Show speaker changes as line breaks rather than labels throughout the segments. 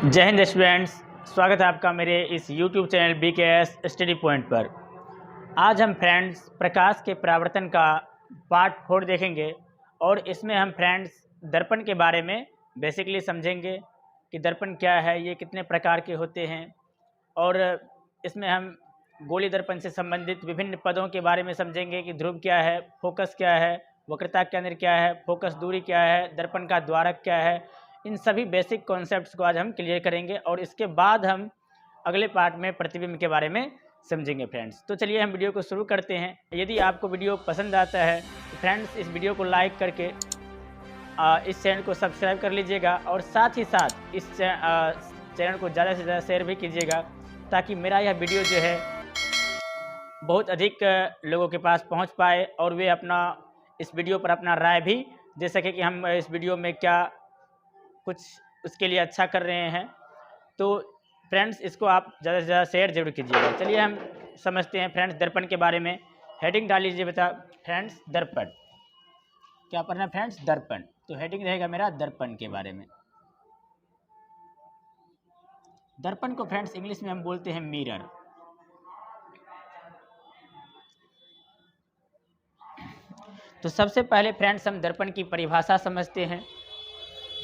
जय हिंद स्टूडेंट्स, स्वागत है आपका मेरे इस YouTube channel BKS study point पर। आज हम फ्रेंड्स प्रकाश के परावर्तन का पार्ट 4 देखेंगे और इसमें हम फ्रेंड्स दर्पण के बारे में बेसिकली समझेंगे कि दर्पण क्या है, ये कितने प्रकार के होते हैं और इसमें हम गोली दर्पण से संबंधित विभिन्न पदों के बारे में समझेंगे कि ध्रुव क्या है, फोकस क्या है, वक्रता केंद्र क्या है, फोकस दूरी क्या है, दर्पण का द्वारक क्या है। इन सभी बेसिक कॉन्सेप्ट्स को आज हम क्लियर करेंगे और इसके बाद हम अगले पार्ट में प्रतिबिंब के बारे में समझेंगे फ्रेंड्स। तो चलिए हम वीडियो को शुरू करते हैं। यदि आपको वीडियो पसंद आता है तो फ्रेंड्स इस वीडियो को लाइक करके इस चैनल को सब्सक्राइब कर लीजिएगा और साथ ही साथ इस चैनल को ज़्यादा से ज़्यादा शेयर भी कीजिएगा ताकि मेरा यह वीडियो जो है बहुत अधिक लोगों के पास पहुंच पाए और वे अपना इस वीडियो पर अपना राय भी दे सके कि हम इस वीडियो में क्या कुछ उसके लिए अच्छा कर रहे हैं। तो फ्रेंड्स इसको आप ज़्यादा से ज़्यादा शेयर जरूर कीजिएगा। चलिए हम समझते हैं फ्रेंड्स दर्पण के बारे में। हेडिंग डाल लीजिए बता फ्रेंड्स दर्पण। क्या पढ़ना है फ्रेंड्स? दर्पण। तो हेडिंग रहेगा मेरा दर्पण के बारे में। दर्पण को फ्रेंड्स इंग्लिश में हम बोलते हैं मिरर। तो सबसे पहले फ्रेंड्स हम दर्पण की परिभाषा समझते हैं,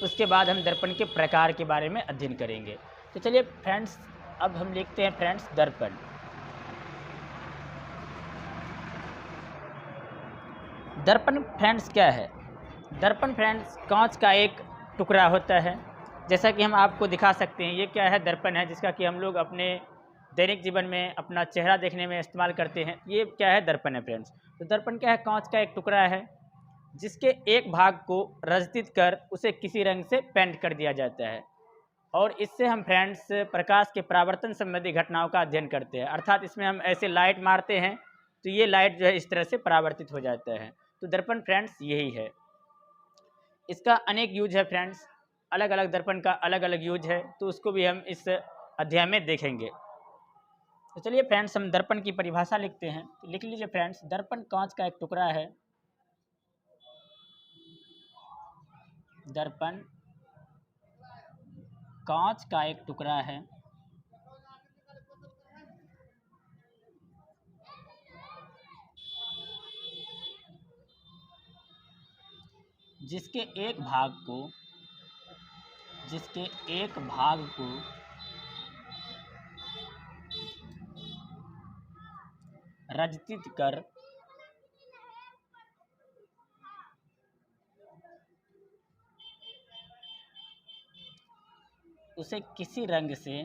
उसके बाद हम दर्पण के प्रकार के बारे में अध्ययन करेंगे। तो चलिए फ्रेंड्स अब हम लिखते हैं फ्रेंड्स दर्पण। दर्पण फ्रेंड्स क्या है? दर्पण फ्रेंड्स कांच का एक टुकड़ा होता है, जैसा कि हम आपको दिखा सकते हैं। ये क्या है? दर्पण है, जिसका कि हम लोग अपने दैनिक जीवन में अपना चेहरा देखने में इस्तेमाल करते हैं। ये क्या है? दर्पण है फ्रेंड्स। तो दर्पण क्या है? कांच का एक टुकड़ा है जिसके एक भाग को रंजित कर उसे किसी रंग से पेंट कर दिया जाता है और इससे हम फ्रेंड्स प्रकाश के परावर्तन संबंधी घटनाओं का अध्ययन करते हैं। अर्थात इसमें हम ऐसे लाइट मारते हैं तो ये लाइट जो है इस तरह से परावर्तित हो जाता है। तो दर्पण फ्रेंड्स यही है। इसका अनेक यूज है फ्रेंड्स, अलग अलग दर्पण का अलग अलग यूज है, तो उसको भी हम इस अध्याय में देखेंगे। तो चलिए फ्रेंड्स हम दर्पण की परिभाषा लिखते हैं। तो लिख लीजिए फ्रेंड्स, दर्पण कांच का एक टुकड़ा है। दर्पण कांच का एक टुकड़ा है जिसके एक भाग को रंजित कर उसे किसी रंग से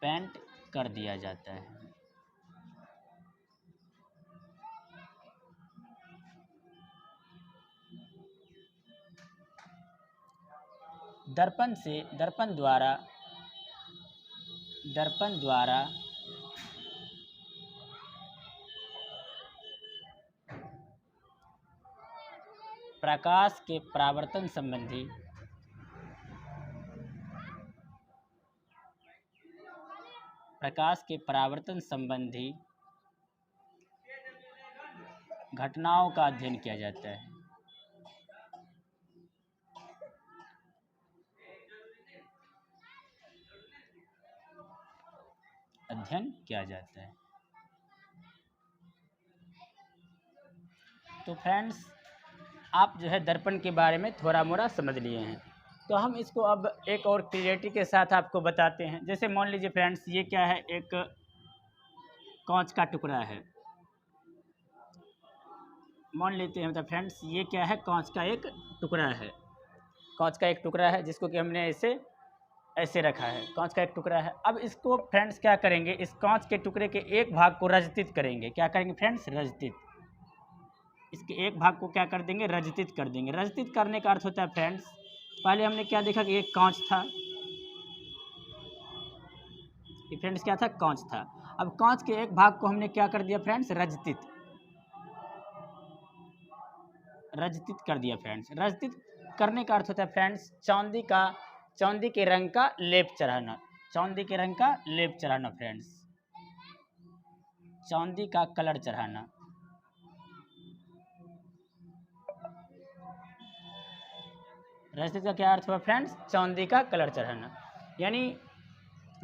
पेंट कर दिया जाता है। दर्पण द्वारा प्रकाश के परावर्तन संबंधी घटनाओं का अध्ययन किया जाता है। तो फ्रेंड्स आप जो है दर्पण के बारे में थोड़ा मोड़ा समझ लिए हैं, तो हम इसको अब एक और क्लियरिटी के साथ आपको बताते हैं। जैसे मान लीजिए फ्रेंड्स ये क्या है? एक कांच का टुकड़ा है। मान लेते हैं मतलब फ्रेंड्स ये क्या है? कांच का एक टुकड़ा है जिसको कि हमने ऐसे रखा है। कांच का एक टुकड़ा है। अब इसको फ्रेंड्स क्या करेंगे? इस कांच के टुकड़े के एक भाग को रंजित करेंगे। क्या करेंगे फ्रेंड्स? रंजित। इसके एक भाग को क्या कर देंगे? रंजित कर देंगे। रंजित करने का अर्थ होता है फ्रेंड्स, पहले हमने क्या देखा कि एक कांच था। ये फ्रेंड्स क्या था? कांच था। अब कांच के एक भाग को हमने क्या कर दिया फ्रेंड्स? रंजित कर दिया फ्रेंड्स। रंजित करने का अर्थ होता है फ्रेंड्स चांदी के रंग का लेप चढ़ाना फ्रेंड्स। चांदी का कलर चढ़ाना। रजत का क्या अर्थ हुआ फ्रेंड्स? चांदी का कलर चढ़ाना। यानी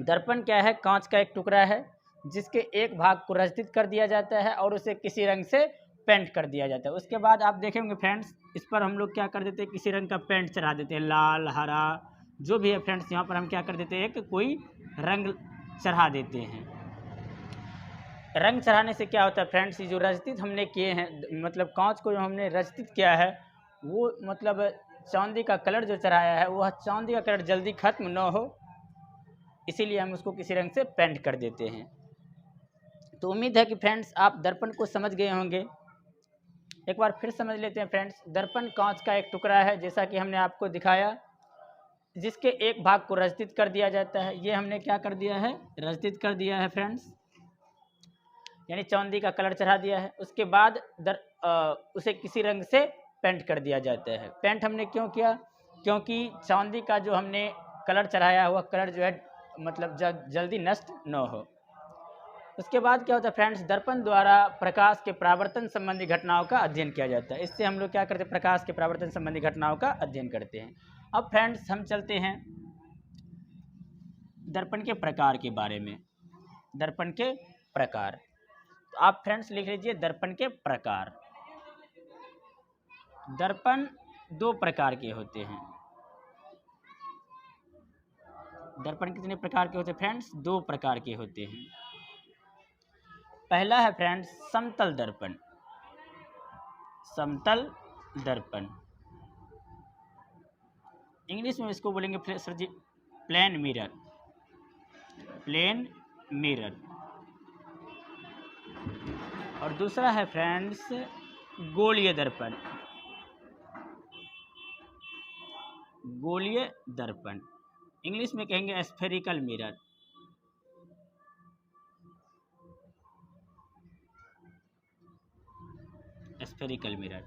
दर्पण क्या है? कांच का एक टुकड़ा है जिसके एक भाग को रजतित कर दिया जाता है और उसे किसी रंग से पेंट कर दिया जाता है। उसके बाद आप देखेंगे फ्रेंड्स, इस पर हम लोग क्या कर देते हैं? किसी रंग का पेंट चढ़ा देते हैं, लाल, हरा, जो भी है फ्रेंड्स। यहाँ पर हम क्या कर देते हैं? एक कोई रंग चढ़ा देते हैं। रंग चढ़ाने से क्या होता है फ्रेंड्स? ये जो रजतित हमने किए हैं, मतलब कांच को जो हमने रजतित किया है, वो मतलब चांदी का कलर जो चढ़ाया है, वह चांदी का कलर जल्दी खत्म न हो, इसीलिए हम उसको किसी रंग से पेंट कर देते हैं। तो उम्मीद है कि फ्रेंड्स आप दर्पण को समझ गए होंगे। एक बार फिर समझ लेते हैं फ्रेंड्स। दर्पण कांच का एक टुकड़ा है, जैसा कि हमने आपको दिखाया, जिसके एक भाग को रजतित कर दिया जाता है। ये हमने क्या कर दिया है? रजतित कर दिया है फ्रेंड्स, यानी चांदी का कलर चढ़ा दिया है। उसके बाद उसे किसी रंग से पेंट कर दिया जाता है। पेंट हमने क्यों किया? क्योंकि चांदी का जो हमने कलर चढ़ाया हुआ कलर जो है मतलब जल्दी नष्ट न हो। उसके बाद क्या होता है फ्रेंड्स? दर्पण द्वारा प्रकाश के परावर्तन संबंधी घटनाओं का अध्ययन किया जाता है। इससे हम लोग क्या करते हैं? प्रकाश के परावर्तन संबंधी घटनाओं का अध्ययन करते हैं। अब फ्रेंड्स हम चलते हैं दर्पण के प्रकार के बारे में। दर्पण के प्रकार, तो आप फ्रेंड्स लिख लीजिए दर्पण के प्रकार। दर्पण दो प्रकार के होते हैं। दर्पण कितने प्रकार के होते हैं फ्रेंड्स? दो प्रकार के होते हैं। पहला है फ्रेंड्स समतल दर्पण। समतल दर्पण, इंग्लिश में इसको बोलेंगे sir ji plane mirror. Plane mirror. और दूसरा है फ्रेंड्स गोलीय दर्पण। गोलीय दर्पण, इंग्लिश में कहेंगे स्फेरिकल मिरर। Spherical mirror.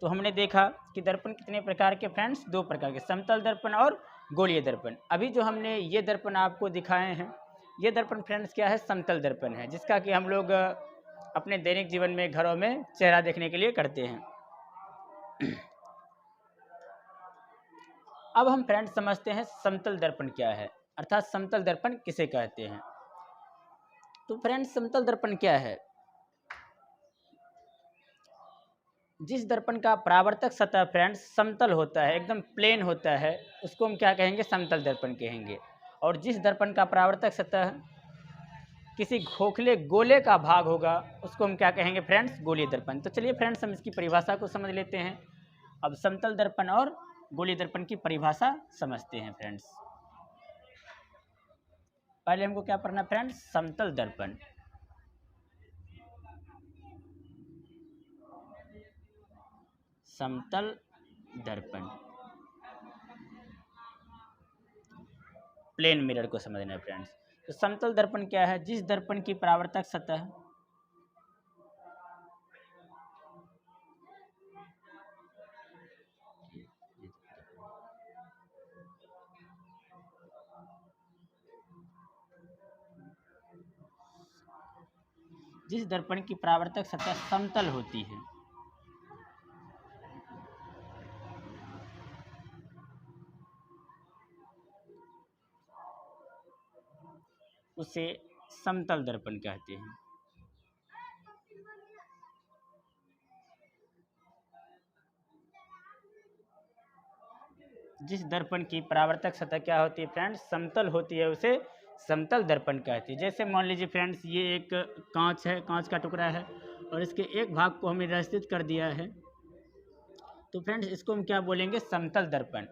तो हमने देखा कि दर्पण कितने प्रकार के फ्रेंड्स? दो प्रकार के, समतल दर्पण और गोलीय दर्पण। अभी जो हमने ये दर्पण आपको दिखाए हैं, ये दर्पण फ्रेंड्स क्या है? समतल दर्पण है, जिसका कि हम लोग अपने दैनिक जीवन में घरों में चेहरा देखने के लिए करते हैं। अब हम फ्रेंड्स समझते हैं समतल दर्पण क्या है, अर्थात समतल दर्पण किसे कहते हैं। तो फ्रेंड्स समतल दर्पण क्या है? जिस दर्पण का परावर्तक सतह फ्रेंड्स समतल होता है, एकदम प्लेन होता है, उसको हम क्या कहेंगे? समतल दर्पण कहेंगे। और जिस दर्पण का परावर्तक सतह किसी खोखले गोले का भाग होगा, उसको हम क्या कहेंगे फ्रेंड्स? गोलीय दर्पण। तो चलिए फ्रेंड्स हम इसकी परिभाषा को समझ लेते हैं। अब समतल दर्पण और गोलीय दर्पण की परिभाषा समझते हैं फ्रेंड्स। पहले हमको क्या पढ़ना फ्रेंड्स? समतल दर्पण। समतल दर्पण, प्लेन मिरर को समझना है फ्रेंड्स। तो समतल दर्पण क्या है? जिस दर्पण की परावर्तक सतह जिस दर्पण की परावर्तक सतह समतल होती है, उसे समतल दर्पण कहते हैं। जिस दर्पण की परावर्तक सतह क्या होती है फ्रेंड्स? समतल होती है, उसे समतल दर्पण कहती है। जैसे मान लीजिए फ्रेंड्स ये एक कांच है, कांच का टुकड़ा है और इसके एक भाग को हमने रचित कर दिया है, तो फ्रेंड्स इसको हम क्या बोलेंगे? समतल दर्पण।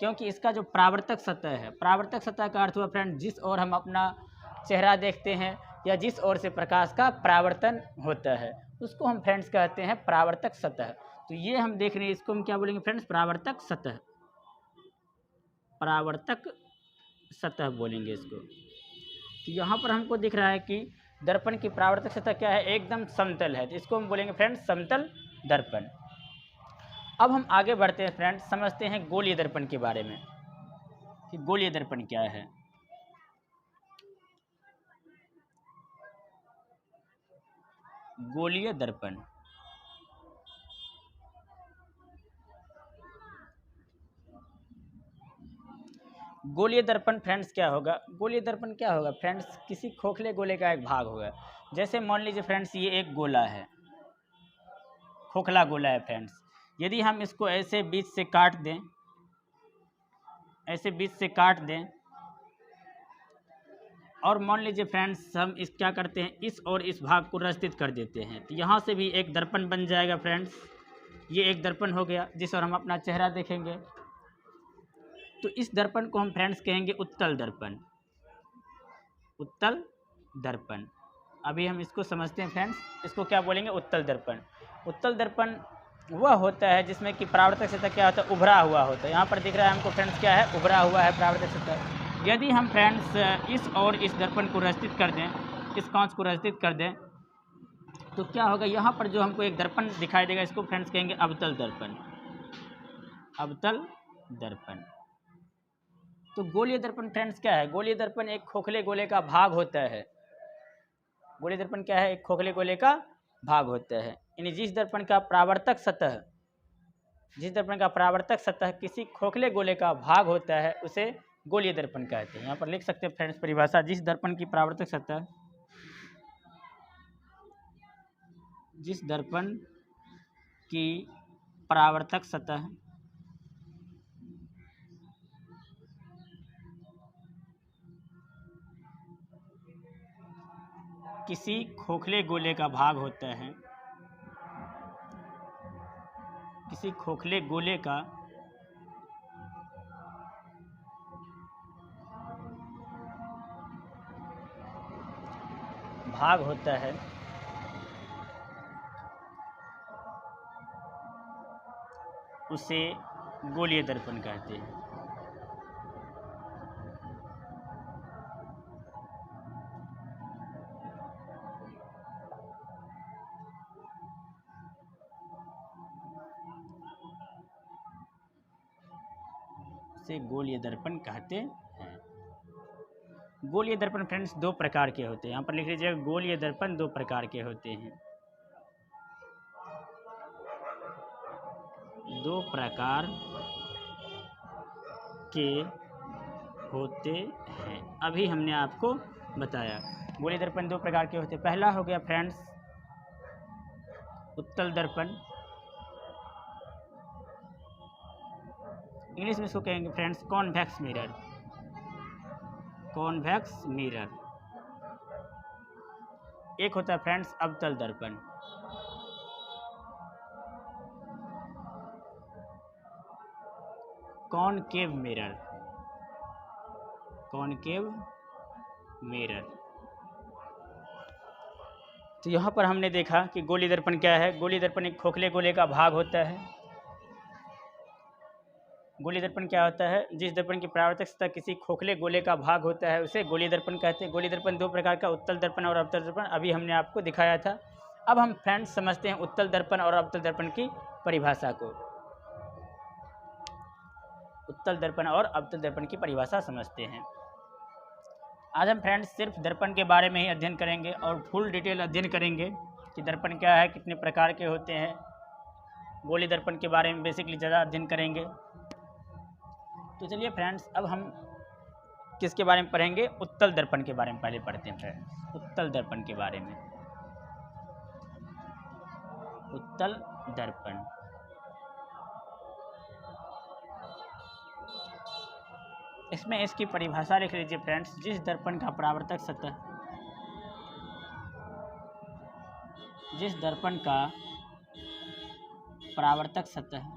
क्योंकि इसका जो परावर्तक सतह है, परावर्तक सतह का अर्थ हुआ फ्रेंड जिस ओर हम अपना चेहरा देखते हैं या जिस ओर से प्रकाश का परावर्तन होता है, उसको हम फ्रेंड्स कहते हैं परावर्तक सतह। तो ये हम देख रहे हैं, इसको हम क्या बोलेंगे फ्रेंड्स? परावर्तक सतह। परावर्तक सतह बोलेंगे इसको। तो यहाँ पर हमको दिख रहा है कि दर्पण की परावर्तक सतह क्या है? एकदम समतल है, तो इसको हम बोलेंगे फ्रेंड्स समतल दर्पण। अब हम आगे बढ़ते हैं फ्रेंड्स, समझते हैं गोलीय दर्पण के बारे में कि गोलीय दर्पण क्या है। गोलीय दर्पण। गोलीय दर्पण फ्रेंड्स क्या होगा? गोलीय दर्पण क्या होगा फ्रेंड्स? किसी खोखले गोले का एक भाग होगा। जैसे मान लीजिए फ्रेंड्स ये एक गोला है, खोखला गोला है फ्रेंड्स। यदि हम इसको ऐसे बीच से काट दें, ऐसे बीच से काट दें, और मान लीजिए फ्रेंड्स हम इस क्या करते हैं, इस और इस भाग को रस्तित कर देते हैं, तो यहाँ से भी एक दर्पण बन जाएगा फ्रेंड्स। ये एक दर्पण हो गया जिस और हम अपना चेहरा देखेंगे। तो इस दर्पण को हम फ्रेंड्स कहेंगे उत्तल दर्पण। उत्तल दर्पण। अभी हम इसको समझते हैं फ्रेंड्स, इसको क्या बोलेंगे? उत्तल दर्पण। उत्तल दर्पण वह होता है जिसमें कि परावर्तक सतह क्या होता है? उभरा हुआ होता है। यहाँ पर दिख रहा है हमको फ्रेंड्स क्या है? उभरा हुआ है परावर्तक सतह। यदि हम फ्रेंड्स इस और इस दर्पण को रस्तित कर दें, इस कांच को रस्तित कर दें, तो क्या होगा? यहाँ पर जो हमको एक दर्पण दिखाई देगा, इसको फ्रेंड्स कहेंगे अवतल दर्पण। अवतल दर्पण। तो गोलीय दर्पण फ्रेंड्स क्या है? गोलीय दर्पण एक खोखले गोले का भाग होता है। गोलीय दर्पण क्या है? एक खोखले गोले का भाग होता है। यानी जिस दर्पण का परावर्तक सतह, जिस दर्पण का परावर्तक सतह किसी खोखले गोले का भाग होता है, उसे गोलीय दर्पण कहते हैं। यहाँ पर लिख सकते हैं फ्रेंड्स परिभाषा, जिस दर्पण की परावर्तक सतह, जिस दर्पण की परावर्तक सतह किसी खोखले गोले का भाग होता है, किसी खोखले गोले का भाग होता है, उसे गोलीय दर्पण कहते हैं। उसे गोलीय दर्पण कहते हैं। गोलीय दर्पण फ्रेंड्स दो प्रकार के होते हैं। यहाँ पर लिख लीजिएगा, गोलीय दर्पण दो प्रकार के होते हैं। दो प्रकार के होते हैं। अभी हमने आपको बताया गोलीय दर्पण दो प्रकार के होते हैं। पहला हो गया फ्रेंड्स उत्तल दर्पण। इंग्लिश में इसको कहेंगे friends convex mirror. Convex mirror. एक होता है फ्रेंड्स अवतल दर्पण। Concave mirror. Concave mirror. तो यहाँ पर हमने देखा कि गोलीय दर्पण क्या है। गोलीय दर्पण एक खोखले गोले का भाग होता है। गोलीय दर्पण क्या होता है? जिस दर्पण की परावर्तक सतह किसी खोखले गोले का भाग होता है, उसे गोलीय दर्पण कहते हैं। गोलीय दर्पण दो प्रकार का, उत्तल दर्पण और अवतल दर्पण, अभी हमने आपको दिखाया था। अब हम फ्रेंड्स समझते हैं उत्तल दर्पण और अवतल दर्पण की परिभाषा को। उत्तल दर्पण और अवतल दर्पण की परिभाषा समझते हैं। आज हम फ्रेंड्स सिर्फ दर्पण के बारे में ही अध्ययन करेंगे और फुल डिटेल अध्ययन करेंगे कि दर्पण क्या है, कितने प्रकार के होते हैं। गोलीय दर्पण के बारे में बेसिकली ज़्यादा अध्ययन करेंगे। तो चलिए फ्रेंड्स, अब हम किसके बारे में पढ़ेंगे? उत्तल दर्पण के बारे में पहले पढ़ते हैं फ्रेंड्स। उत्तल दर्पण के बारे में। उत्तल दर्पण। इसमें इसकी परिभाषा लिख लीजिए फ्रेंड्स, जिस दर्पण का परावर्तक सतह, जिस दर्पण का परावर्तक सतह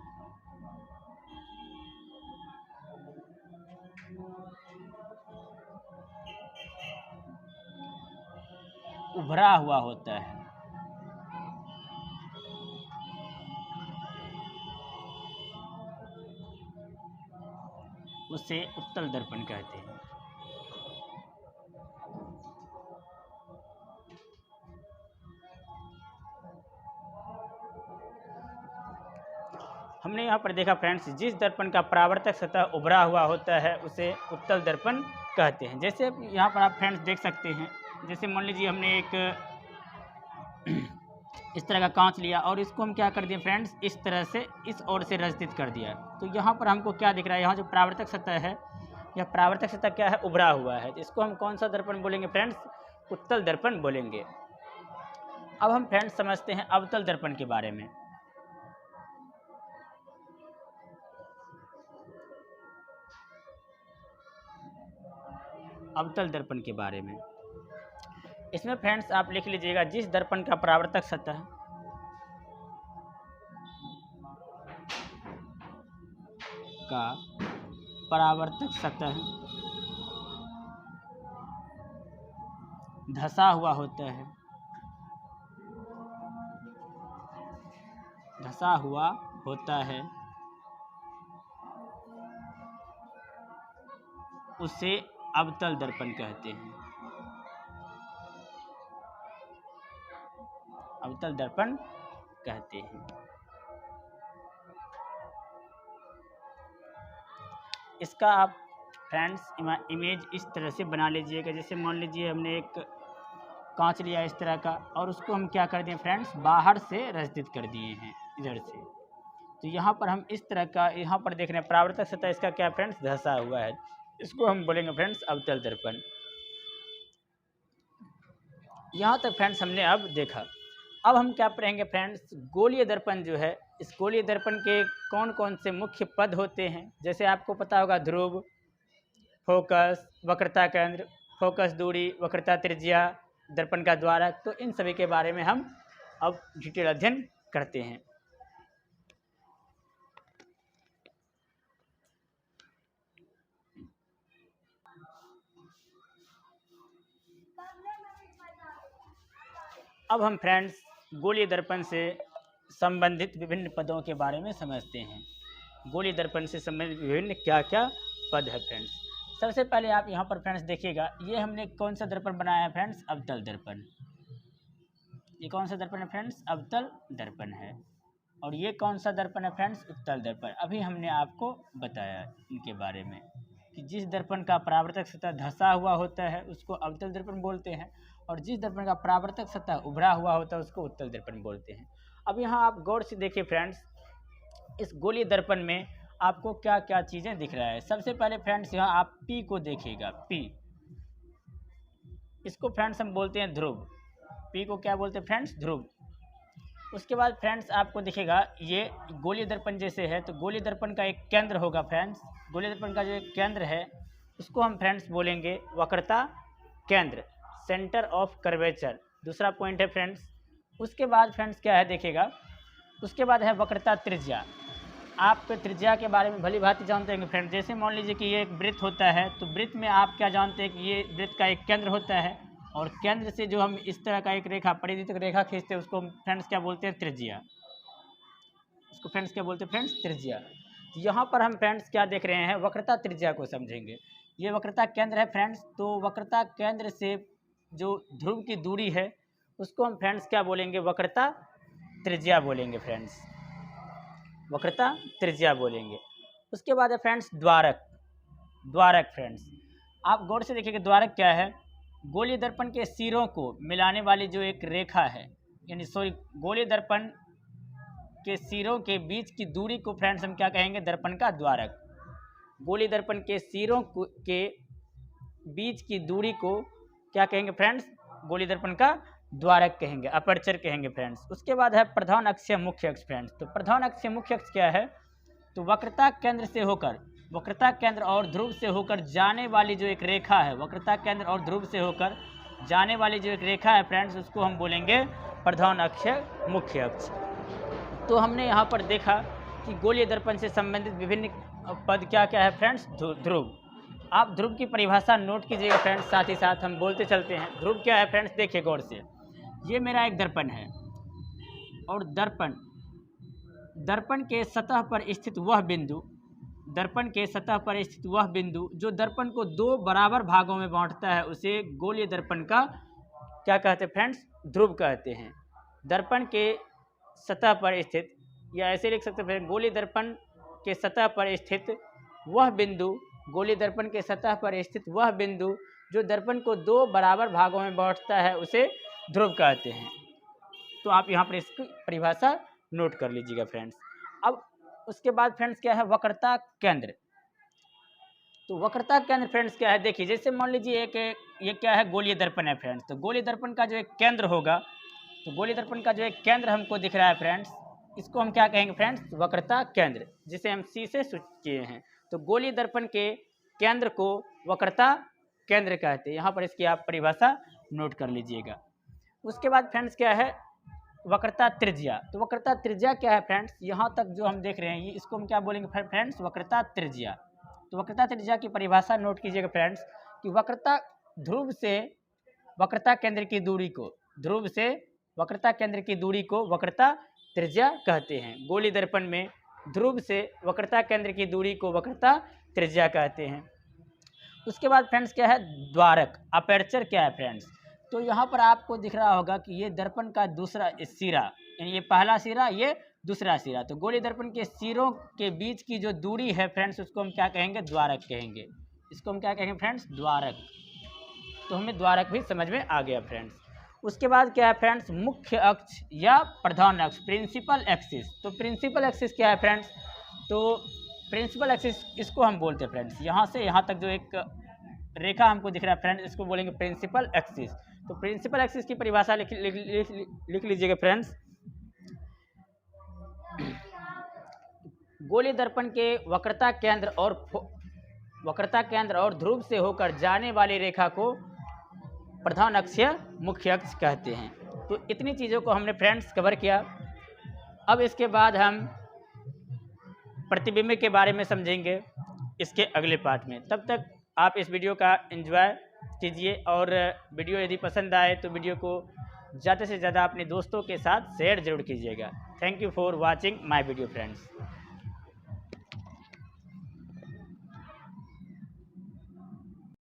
उभरा हुआ होता है, उसे उत्तल दर्पण कहते हैं। हमने यहाँ पर देखा फ्रेंड्स, जिस दर्पण का परावर्तक सतह उभरा हुआ होता है, उसे उत्तल दर्पण कहते हैं। जैसे यहाँ पर आप फ्रेंड्स देख सकते हैं, जैसे मान लीजिए हमने एक इस तरह का कांच लिया और इसको हम क्या कर दिए फ्रेंड्स, इस तरह से इस ओर से रचित कर दिया। तो यहाँ पर हमको क्या दिख रहा है, यहाँ जो परावर्तक सतह है, यह परावर्तक सतह क्या है, उभरा हुआ है। इसको हम कौन सा दर्पण बोलेंगे फ्रेंड्स, उत्तल दर्पण बोलेंगे। अब हम फ्रेंड्स समझते हैं अवतल दर्पण के बारे में। अवतल दर्पण के बारे में, इसमें फ्रेंड्स आप लिख लीजिएगा, जिस दर्पण का परावर्तक सतह का परावर्तक सतह धंसा हुआ होता है, धंसा हुआ होता है, उसे अवतल दर्पण कहते हैं। अवतल दर्पण कहते हैं। इसका आप फ्रेंड्स इमेज इस तरह से बना लीजिएगा, जैसे मान लीजिए हमने एक कांच लिया इस तरह का और उसको हम क्या कर दिए फ्रेंड्स, बाहर से रचित कर दिए हैं इधर से। तो यहाँ पर हम इस तरह का, यहाँ पर देख रहे हैं परावर्तक सतह इसका क्या फ्रेंड्स, धंसा हुआ है, इसको हम बोलेंगे फ्रेंड्स अवतल दर्पण। यहाँ तक फ्रेंड्स हमने अब देखा। अब हम क्या पढ़ेंगे फ्रेंड्स, गोलीय दर्पण जो है, इस गोलीय दर्पण के कौन कौन से मुख्य पद होते हैं। जैसे आपको पता होगा ध्रुव, फोकस, वक्रता केंद्र, फोकस दूरी, वक्रता त्रिज्या, दर्पण का द्वारक। तो इन सभी के बारे में हम अब डिटेल अध्ययन करते हैं। अब हम फ्रेंड्स गोलीय दर्पण से संबंधित विभिन्न पदों के बारे में समझते हैं। गोलीय दर्पण से संबंधित विभिन्न क्या क्या पद है फ्रेंड्स। सबसे पहले आप यहाँ पर फ्रेंड्स देखिएगा, ये हमने कौन सा दर्पण बनाया है फ्रेंड्स, अवतल दर्पण। ये कौन सा दर्पण है फ्रेंड्स, अवतल दर्पण है। और ये कौन सा दर्पण है फ्रेंड्स, उत्तल दर्पण। अभी हमने आपको बताया इनके बारे में कि जिस दर्पण का परावर्तक सतह धंसा हुआ होता है उसको अवतल दर्पण बोलते हैं, और जिस दर्पण का परावर्तक सतह उभरा हुआ होता है उसको उत्तल दर्पण बोलते हैं। अब यहाँ आप गौर से देखिए फ्रेंड्स, इस गोलीय दर्पण में आपको क्या क्या चीज़ें दिख रहा है। सबसे पहले फ्रेंड्स यहाँ आप पी को देखिएगा, पी, इसको फ्रेंड्स हम बोलते हैं ध्रुव। पी को क्या बोलते हैं फ्रेंड्स, ध्रुव। उसके बाद फ्रेंड्स आपको दिखेगा ये गोलीय दर्पण जैसे है, तो गोलीय दर्पण का एक केंद्र होगा फ्रेंड्स। गोलीय दर्पण का जो एक केंद्र है उसको हम फ्रेंड्स बोलेंगे वक्रता केंद्र, सेंटर ऑफ कर्वेचर, दूसरा पॉइंट है फ्रेंड्स। उसके बाद फ्रेंड्स क्या है देखिएगा, उसके बाद है वक्रता त्रिज्या। आप त्रिज्या के बारे में भली भांति जानते हैं फ्रेंड्स। जैसे मान लीजिए कि ये एक वृत्त होता है, तो वृत्त में आप क्या जानते हैं कि ये वृत्त का एक केंद्र होता है, और केंद्र से जो हम इस तरह का एक रेखा, परिधित रेखा खींचते हैं उसको फ्रेंड्स क्या बोलते हैं, त्रिज्या। उसको फ्रेंड्स क्या बोलते हैं फ्रेंड्स, त्रिज्या। यहाँ पर हम फ्रेंड्स क्या देख रहे हैं, वक्रता त्रिज्या को समझेंगे। ये वक्रता केंद्र है फ्रेंड्स, तो वक्रता केंद्र से जो ध्रुव की दूरी है उसको हम फ्रेंड्स क्या बोलेंगे, वक्रता त्रिज्या बोलेंगे फ्रेंड्स, वक्रता त्रिज्या बोलेंगे। उसके बाद है फ्रेंड्स द्वारक। द्वारक फ्रेंड्स आप गौर से देखिए कि द्वारक क्या है, गोलीय दर्पण के सिरों को मिलाने वाली जो एक रेखा है, यानी सॉरी गोलीय दर्पण के सिरों के बीच की दूरी को फ्रेंड्स हम क्या कहेंगे, दर्पण का द्वारक। गोलीय दर्पण के सिरों के बीच की दूरी को क्या कहेंगे फ्रेंड्स, गोलीय दर्पण का द्वारक कहेंगे, अपर्चर कहेंगे फ्रेंड्स। उसके बाद है प्रधान अक्षीय मुख्य अक्ष फ्रेंड्स। तो प्रधान अक्षीय मुख्य अक्ष क्या है, तो वक्रता केंद्र से होकर, वक्रता केंद्र और ध्रुव से होकर जाने वाली जो एक रेखा है, वक्रता केंद्र और ध्रुव से होकर जाने वाली जो एक रेखा है फ्रेंड्स, उसको हम बोलेंगे प्रधान अक्षीय मुख्य अक्ष। तो हमने यहाँ पर देखा कि गोलीय दर्पण से संबंधित विभिन्न पद क्या क्या है फ्रेंड्स, ध्रुव। आप ध्रुव की परिभाषा नोट कीजिएगा फ्रेंड्स, साथ ही साथ हम बोलते चलते हैं। ध्रुव क्या है फ्रेंड्स, देखिए गौर से, ये मेरा एक दर्पण है, और दर्पण के सतह पर स्थित वह बिंदु, दर्पण के सतह पर स्थित वह बिंदु जो दर्पण को दो बराबर भागों में बांटता है, उसे गोलीय दर्पण का क्या कहते हैं फ्रेंड्स, ध्रुव कहते हैं। दर्पण के सतह पर स्थित, या ऐसे लिख सकते हैं, गोलीय दर्पण के सतह पर स्थित वह बिंदु, गोलीय दर्पण के सतह पर स्थित वह बिंदु जो दर्पण को दो बराबर भागों में बांटता है, उसे ध्रुव कहते हैं। तो आप यहाँ पर इसकी परिभाषा नोट कर लीजिएगा फ्रेंड्स। अब उसके बाद फ्रेंड्स क्या है वक्रता केंद्र। तो वक्रता केंद्र फ्रेंड्स क्या है, देखिए जैसे मान लीजिए एक ये क्या है गोलीय दर्पण है फ्रेंड्स। तो गोलीय दर्पण का जो एक केंद्र होगा, तो गोलीय दर्पण का जो एक केंद्र हमको दिख रहा है फ्रेंड्स, इसको हम क्या कहेंगे फ्रेंड्स, वक्रता केंद्र, जिसे हम सी से सूचित किए हैं। तो गोलीय दर्पण के केंद्र को वक्रता केंद्र कहते हैं। यहाँ पर इसकी आप परिभाषा नोट कर लीजिएगा। उसके बाद फ्रेंड्स क्या है वक्रता त्रिज्या। तो वक्रता त्रिज्या क्या है फ्रेंड्स, यहाँ तक जो हम देख रहे हैं इसको हम क्या बोलेंगे फ्रेंड्स, वक्रता त्रिज्या। तो वक्रता त्रिज्या की परिभाषा नोट कीजिएगा फ्रेंड्स कि वक्रता ध्रुव से वक्रता केंद्र की दूरी को, ध्रुव से वक्रता केंद्र की दूरी को वक्रता त्रिज्या कहते हैं। गोलीय दर्पण में ध्रुव से वक्रता केंद्र की दूरी को वक्रता त्रिज्या कहते हैं। उसके बाद फ्रेंड्स क्या है द्वारक, अपर्चर क्या है फ्रेंड्स। तो यहाँ पर आपको दिख रहा होगा कि ये दर्पण का दूसरा सिरा, यानी ये पहला सिरा, ये दूसरा सिरा। तो गोलीय दर्पण के सिरों के बीच की जो दूरी है फ्रेंड्स उसको हम क्या कहेंगे, द्वारक कहेंगे। इसको हम क्या कहेंगे फ्रेंड्स, द्वारक। तो हमें द्वारक भी समझ में आ गया फ्रेंड्स। उसके बाद क्या है फ्रेंड्स मुख्य अक्ष या प्रधान अक्ष, प्रिंसिपल एक्सिस। तो प्रिंसिपल एक्सिस क्या है फ्रेंड्स, तो प्रिंसिपल एक्सिस इसको हम बोलते हैं फ्रेंड्स, यहाँ से यहाँ तक जो एक रेखा हमको दिख रहा है फ्रेंड्स इसको बोलेंगे प्रिंसिपल एक्सिस। तो प्रिंसिपल एक्सिस की परिभाषा लिख लीजिएगा फ्रेंड्स। गोलीय दर्पण के वक्रता केंद्र और ध्रुव से होकर जाने वाली रेखा को प्रधान अक्ष या मुख्य अक्ष कहते हैं। तो इतनी चीज़ों को हमने फ्रेंड्स कवर किया। अब इसके बाद हम प्रतिबिंब के बारे में समझेंगे इसके अगले पार्ट में। तब तक आप इस वीडियो का एंजॉय कीजिए और वीडियो यदि पसंद आए तो वीडियो को ज़्यादा से ज़्यादा अपने दोस्तों के साथ शेयर जरूर कीजिएगा। Thank you for watching my video friends.